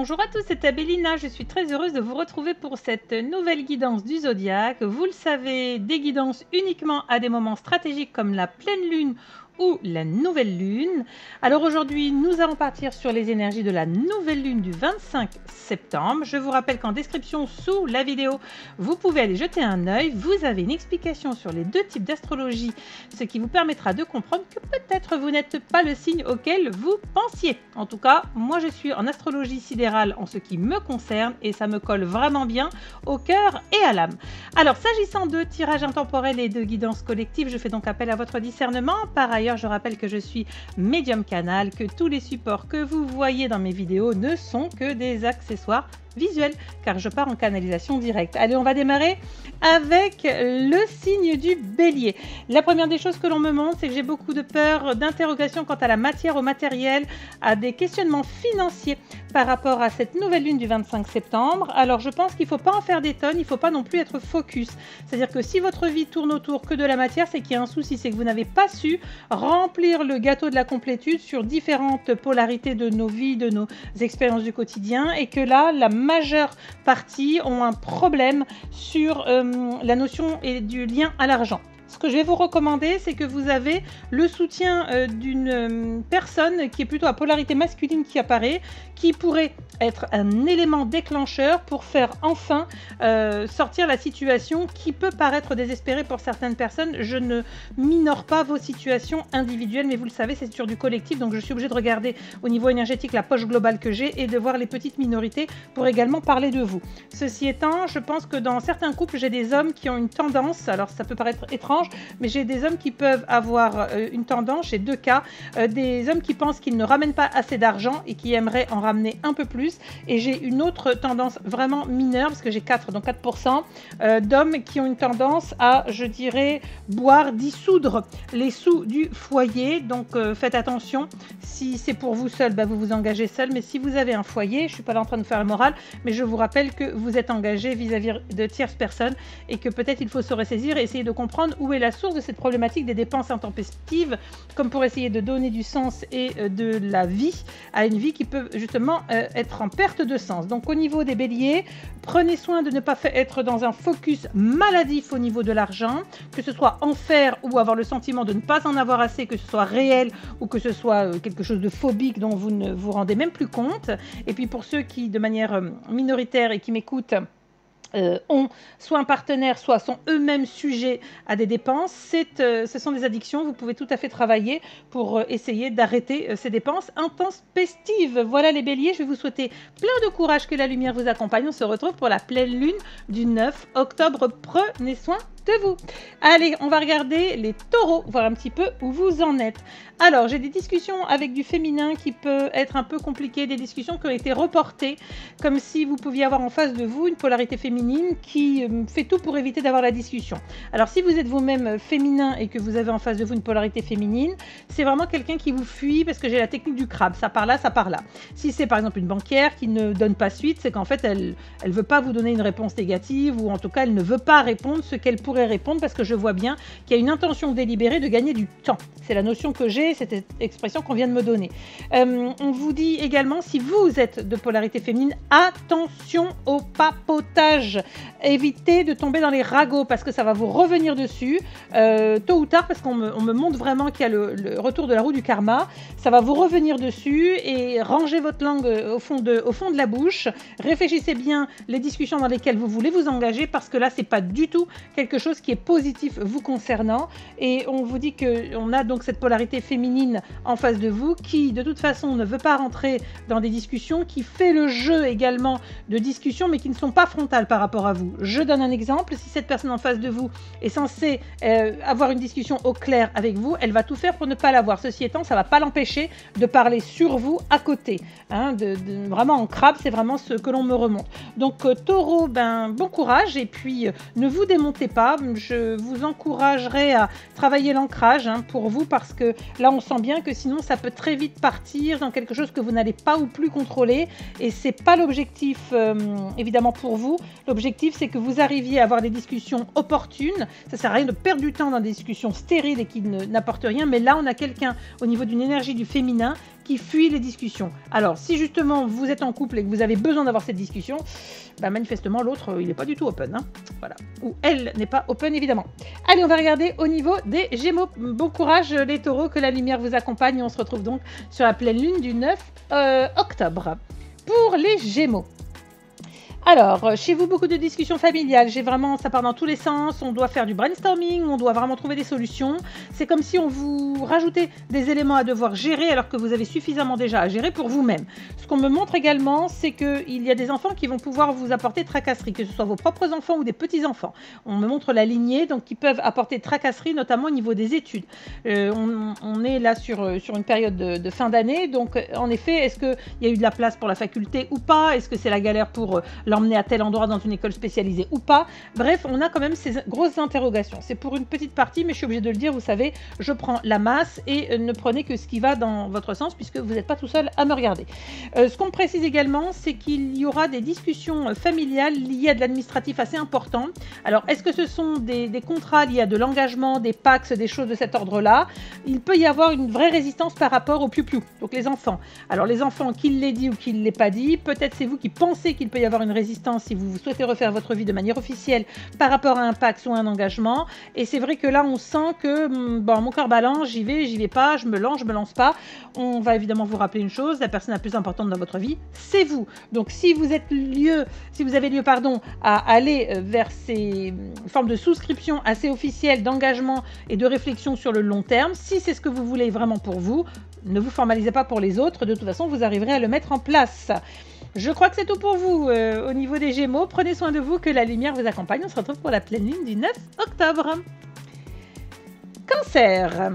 Bonjour à tous, c'est Abélina, je suis très heureuse de vous retrouver pour cette nouvelle guidance du zodiaque. Vous le savez, des guidances uniquement à des moments stratégiques comme la pleine lune ou la nouvelle lune. Alors aujourd'hui, nous allons partir sur les énergies de la nouvelle lune du 25 septembre. Je vous rappelle qu'en description sous la vidéo, vous pouvez aller jeter un œil. Vous avez une explication sur les deux types d'astrologie, ce qui vous permettra de comprendre que peut-être vous n'êtes pas le signe auquel vous pensiez. En tout cas, moi je suis en astrologie sidérale en ce qui me concerne et ça me colle vraiment bien au cœur et à l'âme. Alors s'agissant de tirage intemporel et de guidance collective, je fais donc appel à votre discernement. Par ailleurs, je rappelle que je suis médium canal, que tous les supports que vous voyez dans mes vidéos ne sont que des accessoires visuels, car je pars en canalisation directe. Allez, on va démarrer avec le signe du bélier. La première des choses que l'on me montre, c'est que j'ai beaucoup de peur, d'interrogation quant à la matière, au matériel, à des questionnements financiers par rapport à cette nouvelle lune du 25 septembre. Alors, je pense qu'il ne faut pas en faire des tonnes, il ne faut pas non plus être focus. C'est-à-dire que si votre vie tourne autour que de la matière, c'est qu'il y a un souci, c'est que vous n'avez pas su remplir le gâteau de la complétude sur différentes polarités de nos vies, de nos expériences du quotidien, et que là, la majeure partie ont un problème sur la notion et du lien à l'argent. Ce que je vais vous recommander, c'est que vous avez le soutien d'une personne qui est plutôt à polarité masculine qui apparaît, qui pourrait être un élément déclencheur pour faire enfin sortir la situation qui peut paraître désespérée pour certaines personnes. Je ne minore pas vos situations individuelles, mais vous le savez, c'est sur du collectif, donc je suis obligée de regarder au niveau énergétique la poche globale que j'ai et de voir les petites minorités pour également parler de vous. Ceci étant, je pense que dans certains couples, j'ai des hommes qui ont une tendance, alors ça peut paraître étrange, mais j'ai des hommes qui peuvent avoir une tendance, j'ai deux cas, des hommes qui pensent qu'ils ne ramènent pas assez d'argent et qui aimeraient en ramener un peu plus, et j'ai une autre tendance vraiment mineure, parce que j'ai 4, donc 4% d'hommes qui ont une tendance à, je dirais, boire, dissoudre les sous du foyer. Donc faites attention, si c'est pour vous seul, vous vous engagez seul, mais si vous avez un foyer, je ne suis pas là en train de faire le moral, mais je vous rappelle que vous êtes engagé vis-à-vis de tierces personnes et que peut-être il faut se ressaisir et essayer de comprendre où est la source de cette problématique des dépenses intempestives, comme pour essayer de donner du sens et de la vie à une vie qui peut justement être en perte de sens. Donc au niveau des béliers, prenez soin de ne pas être dans un focus maladif au niveau de l'argent, que ce soit en faire ou avoir le sentiment de ne pas en avoir assez, que ce soit réel ou que ce soit quelque chose de phobique dont vous ne vous rendez même plus compte. Et puis pour ceux qui, de manière minoritaire et qui m'écoutent, ont soit un partenaire, soit sont eux-mêmes sujets à des dépenses, ce sont des addictions. Vous pouvez tout à fait travailler pour essayer d'arrêter ces dépenses intempestives. Voilà les béliers, je vais vous souhaiter plein de courage, que la lumière vous accompagne. On se retrouve pour la pleine lune du 9 octobre. Prenez soin de vous. Allez, on va regarder les taureaux, voir un petit peu où vous en êtes. Alors, j'ai des discussions avec du féminin qui peut être un peu compliqué, des discussions qui ont été reportées, comme si vous pouviez avoir en face de vous une polarité féminine qui fait tout pour éviter d'avoir la discussion. Alors, si vous êtes vous-même féminin et que vous avez en face de vous une polarité féminine, c'est vraiment quelqu'un qui vous fuit parce que j'ai la technique du crabe, ça part là, ça part là. Si c'est par exemple une banquière qui ne donne pas suite, c'est qu'en fait, elle veut pas vous donner une réponse négative, ou en tout cas, elle ne veut pas répondre ce qu'elle pourrait répondre, parce que je vois bien qu'il y a une intention délibérée de gagner du temps. C'est la notion que j'ai, cette expression qu'on vient de me donner. On vous dit également, si vous êtes de polarité féminine, attention au papotage. Évitez de tomber dans les ragots, parce que ça va vous revenir dessus tôt ou tard, parce qu'on me montre vraiment qu'il y a le retour de la roue du karma. Ça va vous revenir dessus, et rangez votre langue au fond de la bouche. Réfléchissez bien les discussions dans lesquelles vous voulez vous engager, parce que là, c'est pas du tout quelque chose qui est positif vous concernant. Et on vous dit qu'on a donc cette polarité féminine en face de vous qui de toute façon ne veut pas rentrer dans des discussions, qui fait le jeu également de discussions mais qui ne sont pas frontales par rapport à vous. Je donne un exemple, si cette personne en face de vous est censée avoir une discussion au clair avec vous, elle va tout faire pour ne pas l'avoir. Ceci étant, ça ne va pas l'empêcher de parler sur vous à côté, hein, vraiment en crabe, c'est vraiment ce que l'on me remonte. Donc taureau, bon courage, et puis ne vous démontez pas. Je vous encouragerai à travailler l'ancrage pour vous, parce que là on sent bien que sinon ça peut très vite partir dans quelque chose que vous n'allez pas ou plus contrôler, et c'est pas l'objectif évidemment pour vous. L'objectif, c'est que vous arriviez à avoir des discussions opportunes. Ça sert à rien de perdre du temps dans des discussions stériles et qui n'apportent rien, mais là on a quelqu'un au niveau d'une énergie du féminin qui fuit les discussions. Alors, si justement vous êtes en couple et que vous avez besoin d'avoir cette discussion, bah, manifestement l'autre, il n'est pas du tout open. Hein. Voilà. Ou elle n'est pas open, évidemment. Allez, on va regarder au niveau des Gémeaux. Bon courage les taureaux, que la lumière vous accompagne. On se retrouve donc sur la pleine lune du 9 octobre. Pour les Gémeaux. Alors, chez vous, beaucoup de discussions familiales. Ça part dans tous les sens. On doit faire du brainstorming, on doit vraiment trouver des solutions. C'est comme si on vous rajoutait des éléments à devoir gérer alors que vous avez suffisamment déjà à gérer pour vous-même. Ce qu'on me montre également, c'est qu'il y a des enfants qui vont pouvoir vous apporter tracasserie, que ce soit vos propres enfants ou des petits-enfants. On me montre la lignée, donc qui peuvent apporter tracasserie, notamment au niveau des études. On est là sur une période de fin d'année, donc en effet, est-ce qu'il y a eu de la place pour la faculté ou pas? Est-ce que c'est la galère pour l'emmener à tel endroit dans une école spécialisée ou pas? Bref, on a quand même ces grosses interrogations. C'est pour une petite partie, mais je suis obligée de le dire, vous savez, je prends la masse et ne prenez que ce qui va dans votre sens puisque vous n'êtes pas tout seul à me regarder. Ce qu'on me précise également, c'est qu'il y aura des discussions familiales liées à de l'administratif assez important. Alors, est-ce que ce sont des contrats liés à de l'engagement, des PAX, des choses de cet ordre-là? Il peut y avoir une vraie résistance par rapport au piou-piou, donc les enfants. Alors, les enfants, qu'il l'ait dit ou qu'il ne l'ait pas dit, peut-être c'est vous qui pensez qu'il peut y avoir une résistance si vous souhaitez refaire votre vie de manière officielle par rapport à un PAX ou un engagement. Et c'est vrai que là, on sent que bon, mon cœur balance, j'y vais pas, je me lance pas. On va évidemment vous rappeler une chose, la personne la plus importante dans votre vie, c'est vous. Donc si vous avez lieu à aller vers ces formes de souscription assez officielles, d'engagement et de réflexion sur le long terme, si c'est ce que vous voulez vraiment pour vous, ne vous formalisez pas pour les autres, de toute façon, vous arriverez à le mettre en place. Je crois que c'est tout pour vous au niveau des Gémeaux. Prenez soin de vous, que la lumière vous accompagne. On se retrouve pour la pleine lune du 9 octobre. Cancer.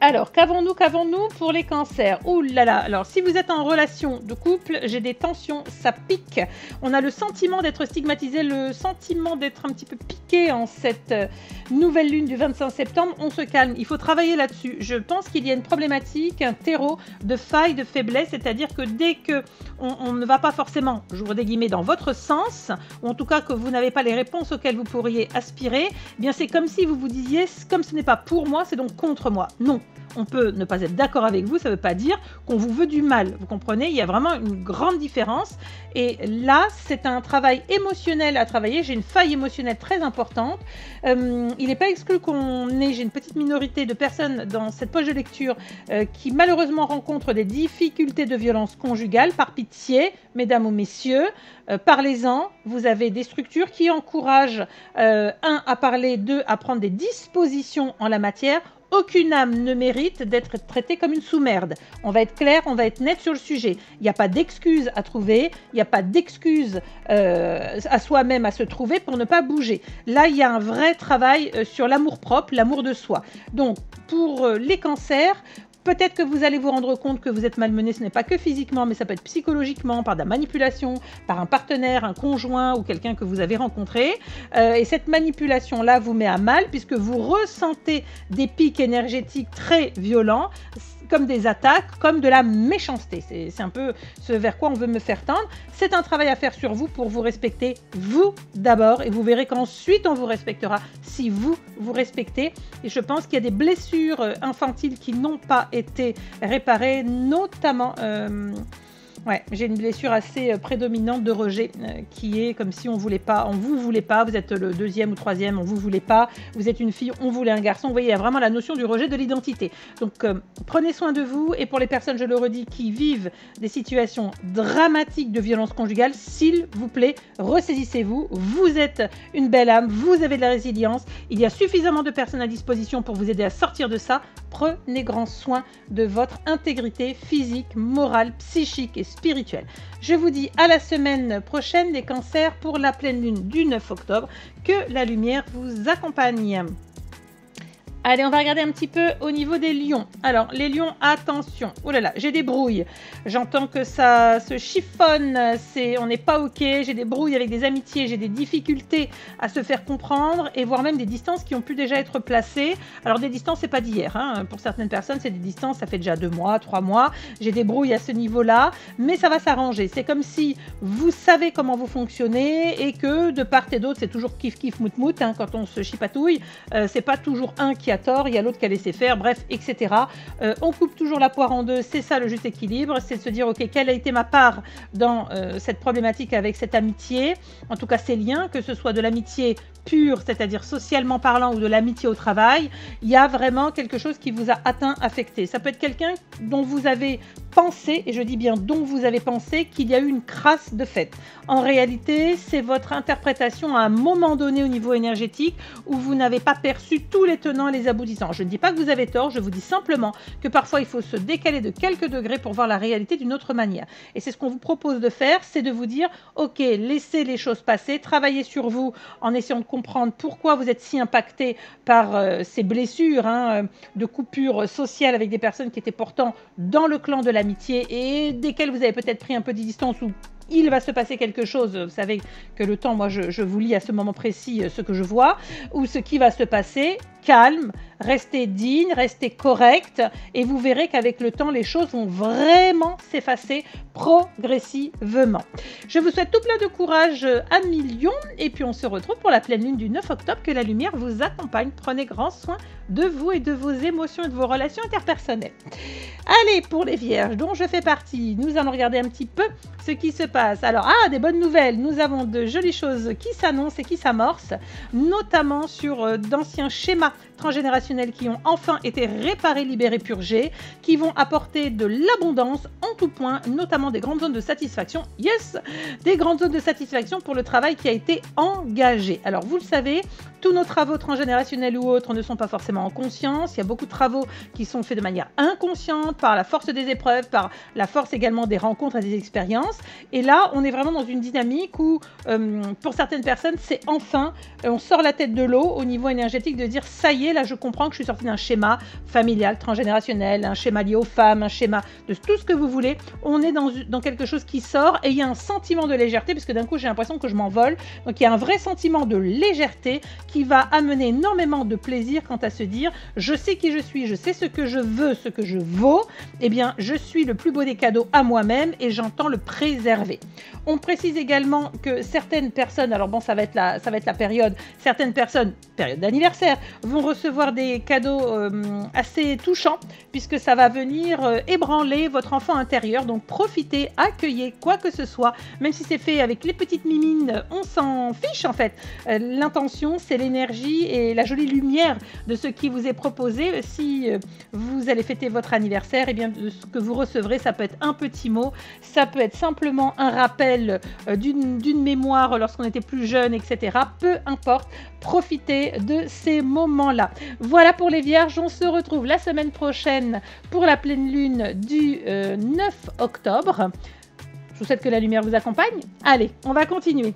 Alors, qu'avons-nous pour les cancers? Ouh là là, alors si vous êtes en relation de couple, j'ai des tensions, ça pique. On a le sentiment d'être stigmatisé, le sentiment d'être un petit peu piqué en cette nouvelle lune du 25 septembre. On se calme, il faut travailler là-dessus. Je pense qu'il y a une problématique, un terreau de faille, de faiblesse, c'est-à-dire que dès que on ne va pas forcément, j'ouvre des guillemets, dans votre sens, ou en tout cas que vous n'avez pas les réponses auxquelles vous pourriez aspirer, eh bien c'est comme si vous vous disiez, comme ce n'est pas pour moi, c'est donc contre moi. Non. On peut ne pas être d'accord avec vous, ça ne veut pas dire qu'on vous veut du mal. Vous comprenez, il y a vraiment une grande différence. Et là, c'est un travail émotionnel à travailler. J'ai une faille émotionnelle très importante. Il n'est pas exclu j'ai une petite minorité de personnes dans cette poche de lecture qui malheureusement rencontrent des difficultés de violence conjugale. Par pitié, mesdames ou messieurs, parlez-en. Vous avez des structures qui encouragent, à parler, 2, à prendre des dispositions en la matière. Aucune âme ne mérite d'être traitée comme une sous-merde. On va être clair, on va être net sur le sujet. Il n'y a pas d'excuses à trouver, il n'y a pas d'excuses à soi-même à se trouver pour ne pas bouger. Là, il y a un vrai travail sur l'amour-propre, l'amour de soi. Donc, pour les cancers, peut-être que vous allez vous rendre compte que vous êtes malmené, ce n'est pas que physiquement, mais ça peut être psychologiquement, par de la manipulation, par un partenaire, un conjoint ou quelqu'un que vous avez rencontré. Et cette manipulation-là vous met à mal puisque vous ressentez des pics énergétiques très violents, comme des attaques, comme de la méchanceté. C'est un peu ce vers quoi on veut me faire tendre. C'est un travail à faire sur vous pour vous respecter, vous d'abord, et vous verrez qu'ensuite on vous respectera si vous vous respectez. Et je pense qu'il y a des blessures infantiles qui n'ont pas été réparées, notamment... Ouais, j'ai une blessure assez prédominante de rejet qui est comme si on vous voulait pas, vous êtes le 2e ou 3e, on vous voulait pas, vous êtes une fille, on voulait un garçon. Vous voyez, il y a vraiment la notion du rejet de l'identité. Donc prenez soin de vous, et pour les personnes, je le redis, qui vivent des situations dramatiques de violence conjugale, s'il vous plaît, ressaisissez-vous. Vous êtes une belle âme, vous avez de la résilience, il y a suffisamment de personnes à disposition pour vous aider à sortir de ça. Prenez grand soin de votre intégrité physique, morale, psychique et spirituelle. Je vous dis à la semaine prochaine des cancers pour la pleine lune du 9 octobre. Que la lumière vous accompagne. Allez, on va regarder un petit peu au niveau des lions. Alors, les lions, attention. Oh là là, j'ai des brouilles. J'entends que ça se chiffonne, on n'est pas OK. J'ai des brouilles avec des amitiés, j'ai des difficultés à se faire comprendre et voire même des distances qui ont pu déjà être placées. Alors, des distances, c'est pas d'hier. Hein. Pour certaines personnes, c'est des distances, ça fait déjà 2 mois, 3 mois. J'ai des brouilles à ce niveau-là, mais ça va s'arranger. C'est comme si vous savez comment vous fonctionnez et que de part et d'autre, c'est toujours kiff-kiff, mout-mout. Hein, quand on se chipatouille, c'est pas toujours un qui qui a tort, il y a l'autre qui a laissé faire, bref, etc. On coupe toujours la poire en deux, c'est ça le juste équilibre, c'est de se dire, ok, quelle a été ma part dans cette problématique avec cette amitié, en tout cas ces liens, que ce soit de l'amitié pure, c'est-à-dire socialement parlant, ou de l'amitié au travail, il y a vraiment quelque chose qui vous a atteint, affecté. Ça peut être quelqu'un dont vous avez pensé, et je dis bien dont vous avez pensé, qu'il y a eu une crasse de fait. En réalité, c'est votre interprétation à un moment donné au niveau énergétique où vous n'avez pas perçu tous les tenants et les aboutissants. Je ne dis pas que vous avez tort, je vous dis simplement que parfois il faut se décaler de quelques degrés pour voir la réalité d'une autre manière. Et c'est ce qu'on vous propose de faire, c'est de vous dire, ok, laissez les choses passer, travaillez sur vous en essayant de comprendre pourquoi vous êtes si impacté par ces blessures de coupure sociale avec des personnes qui étaient pourtant dans le clan de l'amitié et desquelles vous avez peut-être pris un peu de distance ou il va se passer quelque chose, vous savez que le temps, moi je vous lis à ce moment précis ce que je vois, ou ce qui va se passer, calme, restez digne, restez correct, et vous verrez qu'avec le temps, les choses vont vraiment s'effacer progressivement. Je vous souhaite tout plein de courage à millions, et puis on se retrouve pour la pleine lune du 9 octobre, que la lumière vous accompagne. Prenez grand soin de vous et de vos émotions et de vos relations interpersonnelles. Allez, pour les vierges dont je fais partie, nous allons regarder un petit peu ce qui se passe. Alors, des bonnes nouvelles, nous avons de jolies choses qui s'annoncent et qui s'amorcent, notamment sur d'anciens schémas transgénérationnels qui ont enfin été réparés, libérés, purgés, qui vont apporter de l'abondance en tout point, notamment des grandes zones de satisfaction. Yes, des grandes zones de satisfaction pour le travail qui a été engagé. Alors, vous le savez, tous nos travaux transgénérationnels ou autres ne sont pas forcément en conscience. Il y a beaucoup de travaux qui sont faits de manière inconsciente, par la force des épreuves, par la force également des rencontres et des expériences. Et là, on est vraiment dans une dynamique où, pour certaines personnes, c'est enfin, on sort la tête de l'eau au niveau énergétique de dire, ça y est, là, je comprends que je suis sortie d'un schéma familial, transgénérationnel, un schéma lié aux femmes, un schéma de tout ce que vous voulez. On est dans quelque chose qui sort et il y a un sentiment de légèreté, parce que d'un coup, j'ai l'impression que je m'envole. Donc, il y a un vrai sentiment de légèreté qui va amener énormément de plaisir quant à se dire, je sais qui je suis, je sais ce que je veux, ce que je vaux, eh bien, je suis le plus beau des cadeaux à moi-même et j'entends le préserver. On précise également que certaines personnes, alors bon, ça va être la période, certaines personnes, période d'anniversaire, vont recevoir des cadeaux assez touchants, puisque ça va venir ébranler votre enfant intérieur. Donc profitez, accueillez quoi que ce soit, même si c'est fait avec les petites mimines, on s'en fiche en fait. L'intention, c'est l'énergie et la jolie lumière de ce qui vous est proposé. Si vous allez fêter votre anniversaire, eh bien, ce que vous recevrez, ça peut être un petit mot, ça peut être simplement un rappel d'une mémoire lorsqu'on était plus jeune, etc. Peu importe, profitez de ces moments-là. Voilà pour les vierges, on se retrouve la semaine prochaine pour la pleine lune du 9 octobre. Je vous souhaite que la lumière vous accompagne. Allez, on va continuer.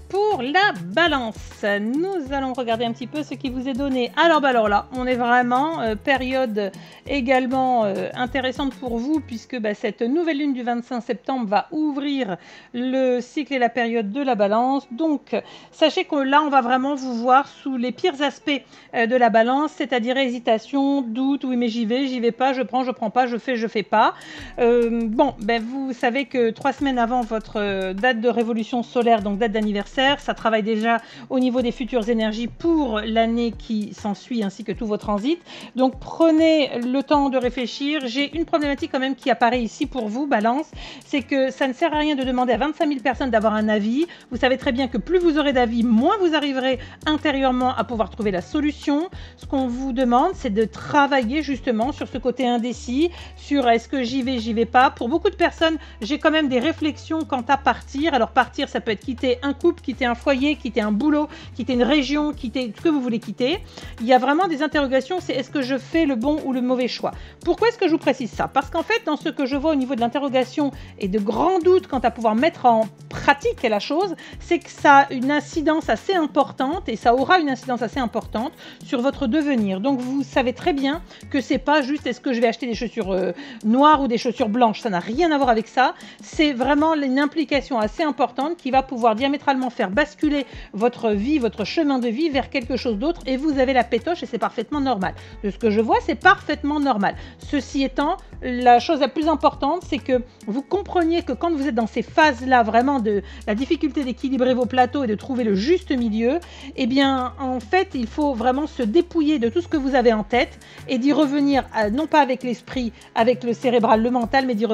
Pour la balance, nous allons regarder un petit peu ce qui vous est donné. Alors là, on est vraiment période également intéressante pour vous, puisque cette nouvelle lune du 25 septembre va ouvrir le cycle et la période de la balance. Donc, sachez que là, on va vraiment vous voir sous les pires aspects de la balance, c'est-à-dire hésitation, doute, oui mais j'y vais pas, je prends pas, je fais pas. Vous savez que 3 semaines avant votre date de révolution solaire, donc date d'anniversaire, ça travaille déjà au niveau des futures énergies pour l'année qui s'ensuit, ainsi que tous vos transits. Donc prenez le temps de réfléchir. J'ai une problématique quand même qui apparaît ici pour vous, balance, c'est que ça ne sert à rien de demander à 25 000 personnes d'avoir un avis. Vous savez très bien que plus vous aurez d'avis, moins vous arriverez intérieurement à pouvoir trouver la solution. Ce qu'on vous demande, c'est de travailler justement sur ce côté indécis, sur est-ce que j'y vais pas. Pour beaucoup de personnes, j'ai quand même des réflexions quant à partir. Alors partir, ça peut être quitter un couple, quitter un foyer, quitter un boulot, quitter une région, quitter ce que vous voulez quitter. Il y a vraiment des interrogations, c'est est-ce que je fais le bon ou le mauvais choix? Pourquoi est-ce que je vous précise ça? Parce qu'en fait, dans ce que je vois au niveau de l'interrogation et de grands doutes quant à pouvoir mettre en pratique la chose, c'est que ça a une incidence assez importante et ça aura une incidence assez importante sur votre devenir. Donc vous savez très bien que c'est pas juste est-ce que je vais acheter des chaussures noires ou des chaussures blanches, ça n'a rien à voir avec ça. C'est vraiment une implication assez importante qui va pouvoir diamétralement faire faire basculer votre vie, votre chemin de vie vers quelque chose d'autre et vous avez la pétoche et c'est parfaitement normal. De ce que je vois, c'est parfaitement normal. Ceci étant, la chose la plus importante, c'est que vous compreniez que quand vous êtes dans ces phases-là, vraiment de la difficulté d'équilibrer vos plateaux et de trouver le juste milieu, eh bien, en fait, il faut vraiment se dépouiller de tout ce que vous avez en tête et d'y revenir, non pas avec l'esprit, avec le cérébral, le mental, mais d'y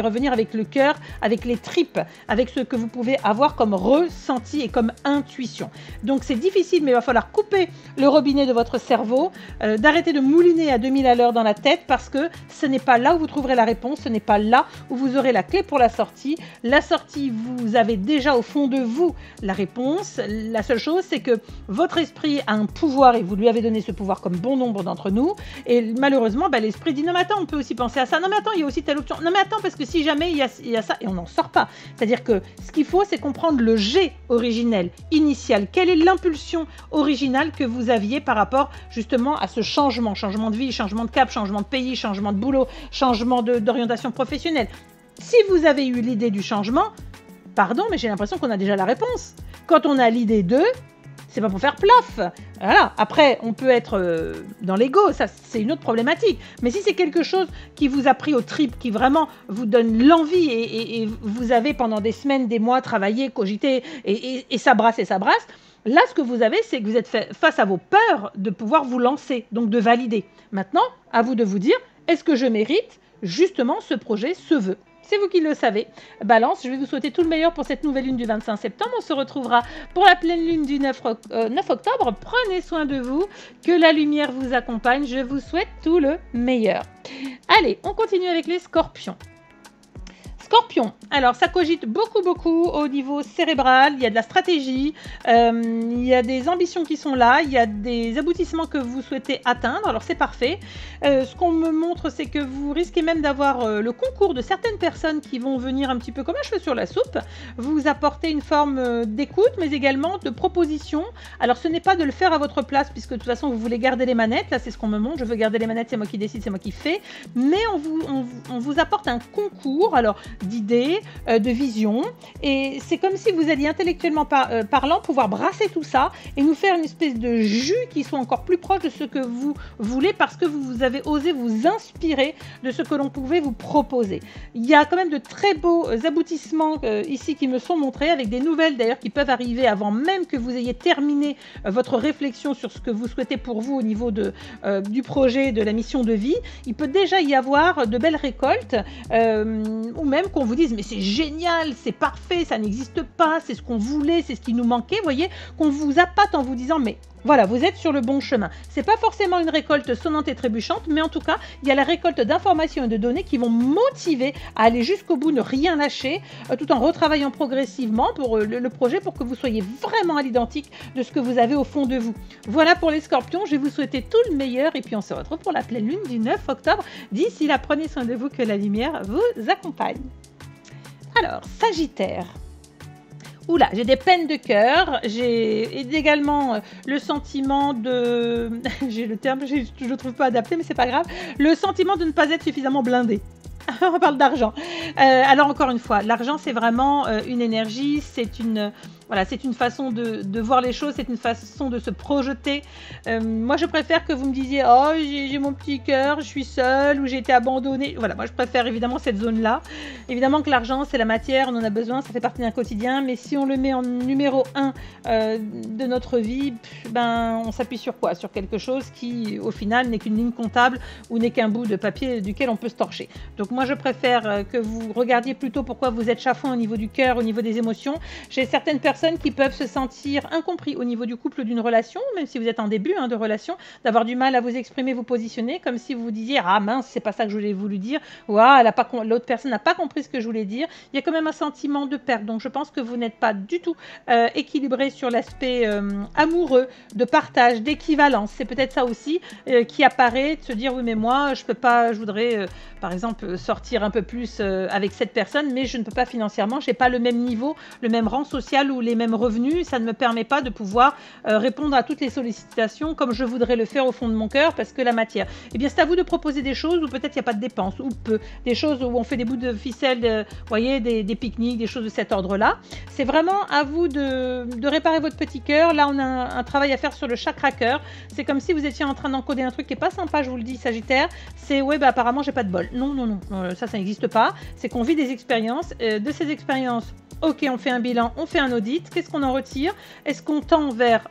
revenir avec le cœur, avec les tripes, avec ce que vous pouvez avoir comme ressenti et comme intuition. Donc, c'est difficile, mais il va falloir couper le robinet de votre cerveau, d'arrêter de mouliner à 2000 à l'heure dans la tête parce que ce n'est pas là où vous trouverez la réponse, ce n'est pas là où vous aurez la clé pour la sortie. La sortie, vous avez déjà au fond de vous la réponse. La seule chose, c'est que votre esprit a un pouvoir et vous lui avez donné ce pouvoir comme bon nombre d'entre nous. Et malheureusement, l'esprit dit non mais attends, on peut aussi penser à ça. Non mais attends, il y a aussi telle option. Non mais attends, parce que si jamais il y a ça, et on n'en sort pas. C'est-à-dire que ce qu'il faut, c'est comprendre le G originel, initial. Quelle est l'impulsion originale que vous aviez par rapport justement à ce changement de vie, changement de cap, changement de pays, changement de boulot, changement d'orientation professionnelle. Si vous avez eu l'idée du changement, pardon, mais j'ai l'impression qu'on a déjà la réponse. Quand on a l'idée de, c'est pas pour faire plaf. Voilà. Après, on peut être dans l'ego, ça c'est une autre problématique. Mais si c'est quelque chose qui vous a pris aux tripes, qui vraiment vous donne l'envie et vous avez pendant des semaines, des mois travaillé, cogité et ça brasse, là, ce que vous avez, c'est que vous êtes face à vos peurs de pouvoir vous lancer, donc de valider. Maintenant, à vous de vous dire, est-ce que je mérite justement ce projet, ce vœu? C'est vous qui le savez. Balance, je vais vous souhaiter tout le meilleur pour cette nouvelle lune du 25 septembre. On se retrouvera pour la pleine lune du 9 octobre. Prenez soin de vous, que la lumière vous accompagne. Je vous souhaite tout le meilleur. Allez, on continue avec les scorpions. Scorpion, alors ça cogite beaucoup au niveau cérébral, il y a de la stratégie, il y a des ambitions qui sont là, il y a des aboutissements que vous souhaitez atteindre, alors c'est parfait. Ce qu'on me montre, c'est que vous risquez même d'avoir le concours de certaines personnes qui vont venir un petit peu comme un cheveu sur la soupe, vous apporter une forme d'écoute, mais également de proposition. Alors ce n'est pas de le faire à votre place, puisque de toute façon vous voulez garder les manettes, là c'est ce qu'on me montre, je veux garder les manettes, c'est moi qui décide, c'est moi qui fais, mais on vous apporte un concours, alors d'idées, de visions, et c'est comme si vous alliez intellectuellement parlant pouvoir brasser tout ça et nous faire une espèce de jus qui soit encore plus proche de ce que vous voulez parce que vous avez osé vous inspirer de ce que l'on pouvait vous proposer. Il y a quand même de très beaux aboutissements ici qui me sont montrés avec des nouvelles d'ailleurs qui peuvent arriver avant même que vous ayez terminé votre réflexion sur ce que vous souhaitez pour vous au niveau du projet, de la mission de vie. Il peut déjà y avoir de belles récoltes ou même qu'on vous dise mais c'est génial, c'est parfait, ça n'existe pas, c'est ce qu'on voulait, c'est ce qui nous manquait, vous voyez, qu'on vous appâte en vous disant mais voilà, vous êtes sur le bon chemin. C'est pas forcément une récolte sonnante et trébuchante, mais en tout cas, il y a la récolte d'informations et de données qui vont motiver à aller jusqu'au bout, ne rien lâcher, tout en retravaillant progressivement pour le projet pour que vous soyez vraiment à l'identique de ce que vous avez au fond de vous. Voilà pour les scorpions, je vais vous souhaiter tout le meilleur et puis on se retrouve pour la pleine lune du 9 octobre. D'ici là, prenez soin de vous, que la lumière vous accompagne. Alors, Sagittaire. Oula, j'ai des peines de cœur, j'ai également le sentiment de... j'ai le terme, je ne le trouve pas adapté, mais c'est pas grave. Le sentiment de ne pas être suffisamment blindé. On parle d'argent. Alors encore une fois, l'argent c'est vraiment une énergie, c'est une façon de voir les choses, c'est une façon de se projeter. Moi je préfère que vous me disiez oh j'ai mon petit cœur, je suis seule ou j'ai été abandonnée. Voilà, moi je préfère évidemment cette zone-là. Évidemment que l'argent c'est la matière, on en a besoin, ça fait partie d'un quotidien, mais si on le met en numéro 1 de notre vie, on s'appuie sur quoi? Sur quelque chose qui au final n'est qu'une ligne comptable ou n'est qu'un bout de papier duquel on peut se torcher. Donc moi je préfère que vous regardiez plutôt pourquoi vous êtes chafouin au niveau du cœur, au niveau des émotions. J'ai certaines personnes qui peuvent se sentir incompris au niveau du couple d'une relation, même si vous êtes en début de relation, d'avoir du mal à vous exprimer, vous positionner, comme si vous vous disiez ah mince c'est pas ça que je voulais voulu dire, ou ah l'autre personne n'a pas compris ce que je voulais dire. Il y a quand même un sentiment de perte, donc je pense que vous n'êtes pas du tout équilibré sur l'aspect amoureux, de partage, d'équivalence. C'est peut-être ça aussi qui apparaît, de se dire oui mais moi je peux pas, je voudrais par exemple sortir un peu plus avec cette personne, mais je ne peux pas financièrement, je n'ai pas le même niveau, le même rang social ou les mêmes revenus, ça ne me permet pas de pouvoir répondre à toutes les sollicitations comme je voudrais le faire au fond de mon cœur parce que la matière. Eh bien, c'est à vous de proposer des choses où peut-être il n'y a pas de dépenses ou peu, des choses où on fait des bouts de ficelle, voyez, des pique-niques, des choses de cet ordre-là. C'est vraiment à vous de réparer votre petit cœur. Là, on a un travail à faire sur le chakra cœur. C'est comme si vous étiez en train d'encoder un truc qui est pas sympa, je vous le dis, Sagittaire. C'est ouais, bah apparemment j'ai pas de bol. Non, non, non, ça n'existe pas. C'est qu'on vit des expériences. De ces expériences, ok, on fait un bilan, on fait un audit. Qu'est-ce qu'on en retire? Est-ce qu'on tend vers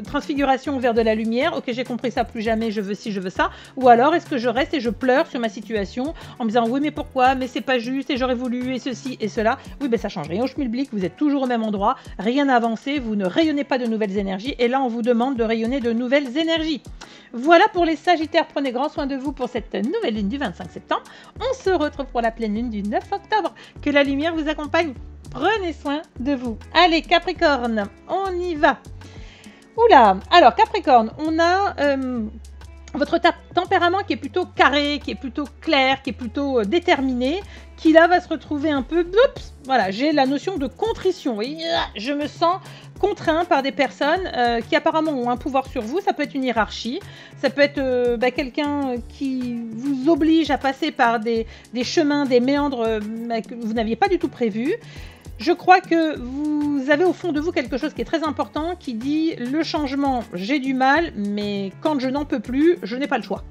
transfiguration, vers de la lumière? Ok, j'ai compris ça, plus jamais, je veux ci, je veux ça. Ou alors, est-ce que je reste et je pleure sur ma situation en me disant oui, mais pourquoi? Mais c'est pas juste et j'aurais voulu et ceci et cela. Oui, ben ça change rien au schmilblick, vous êtes toujours au même endroit, rien n'a avancé, vous ne rayonnez pas de nouvelles énergies et là, on vous demande de rayonner de nouvelles énergies. Voilà pour les Sagittaires, prenez grand soin de vous pour cette nouvelle lune du 25 septembre. On se retrouve pour la pleine lune du 9 octobre. Que la lumière vous accompagne. Prenez soin de vous. Allez, Capricorne, on y va. Oula, alors Capricorne, on a votre tempérament qui est plutôt carré, qui est plutôt clair, qui est plutôt déterminé, qui là va se retrouver un peu... Oups, voilà, j'ai la notion de contrition. Oui, je me sens contraint par des personnes qui apparemment ont un pouvoir sur vous. Ça peut être une hiérarchie, ça peut être quelqu'un qui vous oblige à passer par des chemins, des méandres que vous n'aviez pas du tout prévus. Je crois que vous avez au fond de vous quelque chose qui est très important, qui dit le changement, j'ai du mal, mais quand je n'en peux plus, je n'ai pas le choix.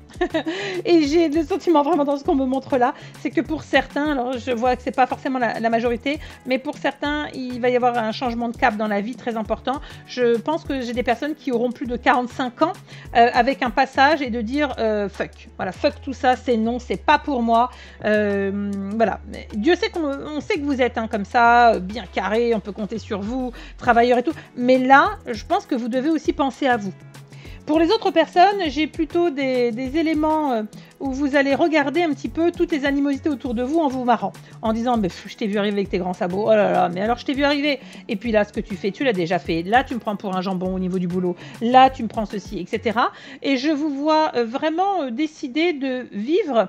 Et j'ai le sentiment vraiment dans ce qu'on me montre là, c'est que pour certains, alors je vois que c'est pas forcément la majorité, mais pour certains, il va y avoir un changement de cap dans la vie très important. Je pense que j'ai des personnes qui auront plus de 45 ans avec un passage et de dire fuck. Voilà, fuck tout ça, c'est non, c'est pas pour moi. Voilà, Dieu sait qu'on sait que vous êtes comme ça, bien carré, on peut compter sur vous, travailleur et tout. Mais là, je pense que vous devez aussi penser à vous. Pour les autres personnes, j'ai plutôt des éléments où vous allez regarder un petit peu toutes les animosités autour de vous en vous marrant, en disant mais je t'ai vu arriver avec tes grands sabots, oh là là, mais alors je t'ai vu arriver, et puis là ce que tu fais, tu l'as déjà fait, là tu me prends pour un jambon au niveau du boulot, là tu me prends ceci, etc. Et je vous vois vraiment décider de vivre...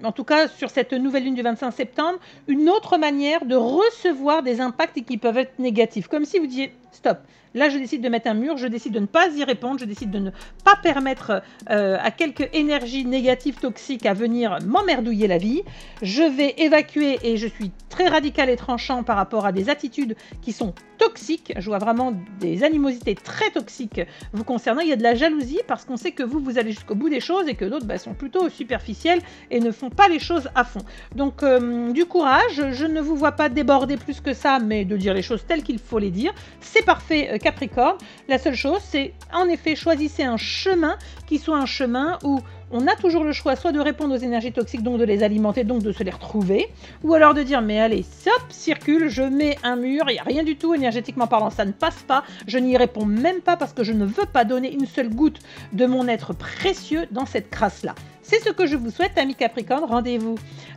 en tout cas sur cette nouvelle lune du 25 septembre, une autre manière de recevoir des impacts qui peuvent être négatifs. Comme si vous disiez, stop, là je décide de mettre un mur, je décide de ne pas y répondre, je décide de ne pas permettre à quelque énergie négative, toxique à venir m'emmerdouiller la vie. Je vais évacuer et je suis très radical et tranchant par rapport à des attitudes qui sont toxiques. Je vois vraiment des animosités très toxiques vous concernant. Il y a de la jalousie parce qu'on sait que vous allez jusqu'au bout des choses et que d'autres sont plutôt superficiels et ne font pas les choses à fond. Donc du courage, je ne vous vois pas déborder plus que ça, mais de dire les choses telles qu'il faut les dire. C'est parfait, Capricorne. La seule chose, c'est en effet choisissez un chemin qui soit un chemin où on a toujours le choix soit de répondre aux énergies toxiques, donc de les alimenter, donc de se les retrouver, ou alors de dire mais allez, hop, circule, je mets un mur, il n'y a rien du tout, énergétiquement parlant, ça ne passe pas, je n'y réponds même pas parce que je ne veux pas donner une seule goutte de mon être précieux dans cette crasse-là. C'est ce que je vous souhaite, amis Capricorne, rendez-vous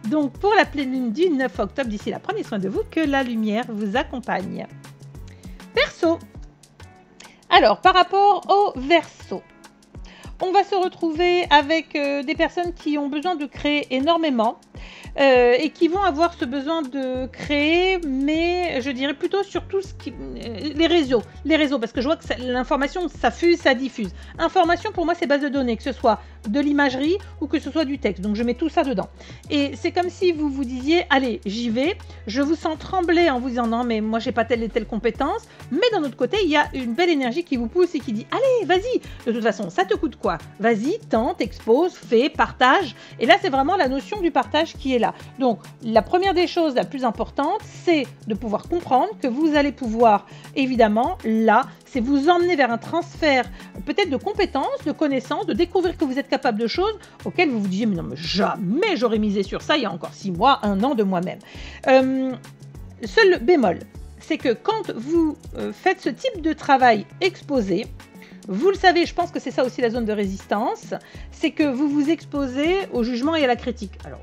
donc pour la pleine lune du 9 octobre. D'ici là, prenez soin de vous, que la lumière vous accompagne. Verseau. Alors, par rapport au Verseau, on va se retrouver avec des personnes qui ont besoin de créer énormément et qui vont avoir ce besoin de créer, mais je dirais plutôt sur tout ce qui... les réseaux, parce que je vois que l'information, ça fuse, ça diffuse. Information, pour moi, c'est base de données, que ce soit de l'imagerie ou que ce soit du texte. Donc, je mets tout ça dedans. Et c'est comme si vous vous disiez, allez, j'y vais. Je vous sens trembler en vous disant, non, mais moi, j'ai pas telle et telle compétence. Mais d'un autre côté, il y a une belle énergie qui vous pousse et qui dit, allez, vas-y. De toute façon, ça te coûte quoi? Vas-y, tente, expose, fais, partage. Et là, c'est vraiment la notion du partage qui est là. Donc, la première des choses, la plus importante, c'est de pouvoir comprendre que vous allez pouvoir, évidemment, là, c'est vous emmener vers un transfert peut-être de compétences, de connaissances, de découvrir que vous êtes capable de choses auxquelles vous vous disiez mais non, mais jamais j'aurais misé sur ça il y a encore 6 mois, 1 an de moi-même. Seul bémol, c'est que quand vous faites ce type de travail exposé, vous le savez, je pense que c'est ça aussi la zone de résistance, c'est que vous vous exposez au jugement et à la critique. Alors,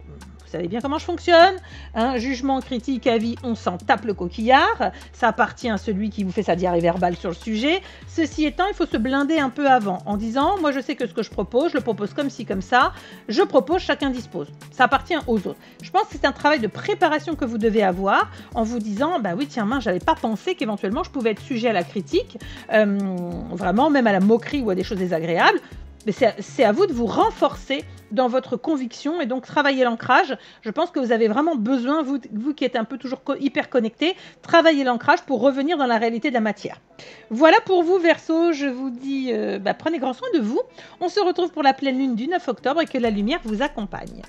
Vous savez bien comment je fonctionne, hein, jugement, critique, avis, on s'en tape le coquillard. Ça appartient à celui qui vous fait sa diarrhée verbale sur le sujet. Ceci étant, il faut se blinder un peu avant en disant, moi je sais que ce que je propose comme ci, comme ça. Je propose, chacun dispose. Ça appartient aux autres. Je pense que c'est un travail de préparation que vous devez avoir en vous disant, bah oui, tiens, mince, j'avais pas pensé qu'éventuellement je pouvais être sujet à la critique, vraiment, même à la moquerie ou à des choses désagréables. Mais c'est à vous de vous renforcer dans votre conviction et donc travailler l'ancrage. Je pense que vous avez vraiment besoin, vous qui êtes un peu toujours hyper connecté, travailler l'ancrage pour revenir dans la réalité de la matière. Voilà pour vous, Verseau. Je vous dis, prenez grand soin de vous. On se retrouve pour la pleine lune du 9 octobre et que la lumière vous accompagne.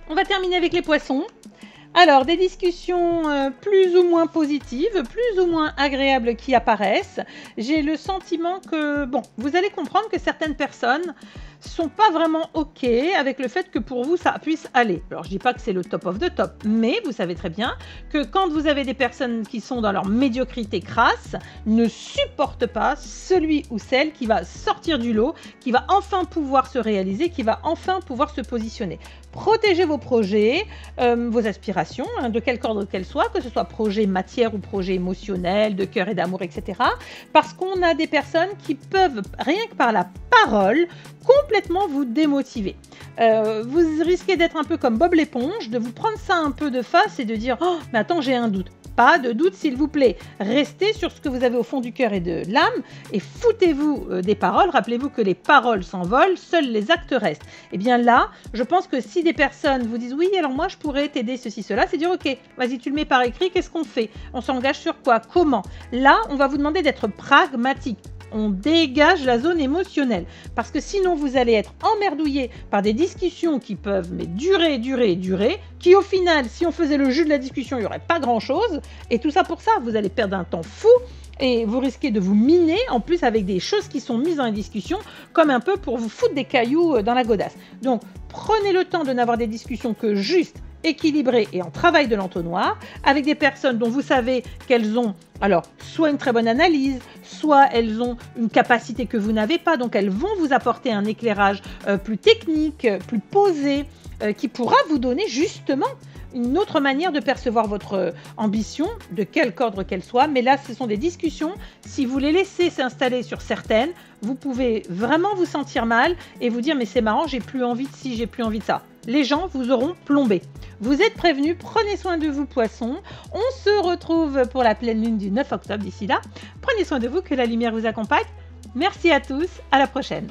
On va terminer avec les Poissons. Alors, des discussions plus ou moins positives, plus ou moins agréables qui apparaissent. J'ai le sentiment que, bon, vous allez comprendre que certaines personnes sont pas vraiment OK avec le fait que pour vous, ça puisse aller. Alors, je dis pas que c'est le top of the top, mais vous savez très bien que quand vous avez des personnes qui sont dans leur médiocrité crasse, ne supportent pas celui ou celle qui va sortir du lot, qui va enfin pouvoir se réaliser, qui va enfin pouvoir se positionner. Protégez vos projets, vos aspirations, hein, de quelque ordre qu'elles soient, que ce soit projet matière ou projet émotionnel, de cœur et d'amour, etc. Parce qu'on a des personnes qui peuvent, rien que par la parole, complètement vous démotiver. Vous risquez d'être un peu comme Bob l'éponge, de vous prendre ça un peu de face et de dire « Oh, mais attends, j'ai un doute ». Pas de doute, s'il vous plaît. Restez sur ce que vous avez au fond du cœur et de l'âme et foutez-vous des paroles. Rappelez-vous que les paroles s'envolent, seuls les actes restent. Et bien là, je pense que si des personnes vous disent « Oui, alors moi, je pourrais t'aider, ceci, cela », c'est dire « Ok, vas-y, tu le mets par écrit, qu'est-ce qu'on fait? On s'engage sur quoi? Comment ?» Là, on va vous demander d'être pragmatique. On dégage la zone émotionnelle parce que sinon vous allez être emmerdouillé par des discussions qui peuvent durer, qui au final, si on faisait le jeu de la discussion, il n'y aurait pas grand-chose et tout ça pour ça, vous allez perdre un temps fou et vous risquez de vous miner en plus avec des choses qui sont mises dans les discussions comme un peu pour vous foutre des cailloux dans la godasse. Donc prenez le temps de n'avoir des discussions que juste, équilibré et en travail de l'entonnoir, avec des personnes dont vous savez qu'elles ont alors soit une très bonne analyse, soit elles ont une capacité que vous n'avez pas, donc elles vont vous apporter un éclairage plus technique, plus posé, qui pourra vous donner justement une autre manière de percevoir votre ambition, de quelque ordre qu'elle soit. Mais là, ce sont des discussions. Si vous les laissez s'installer sur certaines, vous pouvez vraiment vous sentir mal et vous dire « Mais c'est marrant, j'ai plus envie de ci, j'ai plus envie de ça ». Les gens vous auront plombé. Vous êtes prévenus, prenez soin de vous, Poissons. On se retrouve pour la pleine lune du 9 octobre. D'ici là, prenez soin de vous, que la lumière vous accompagne. Merci à tous, à la prochaine.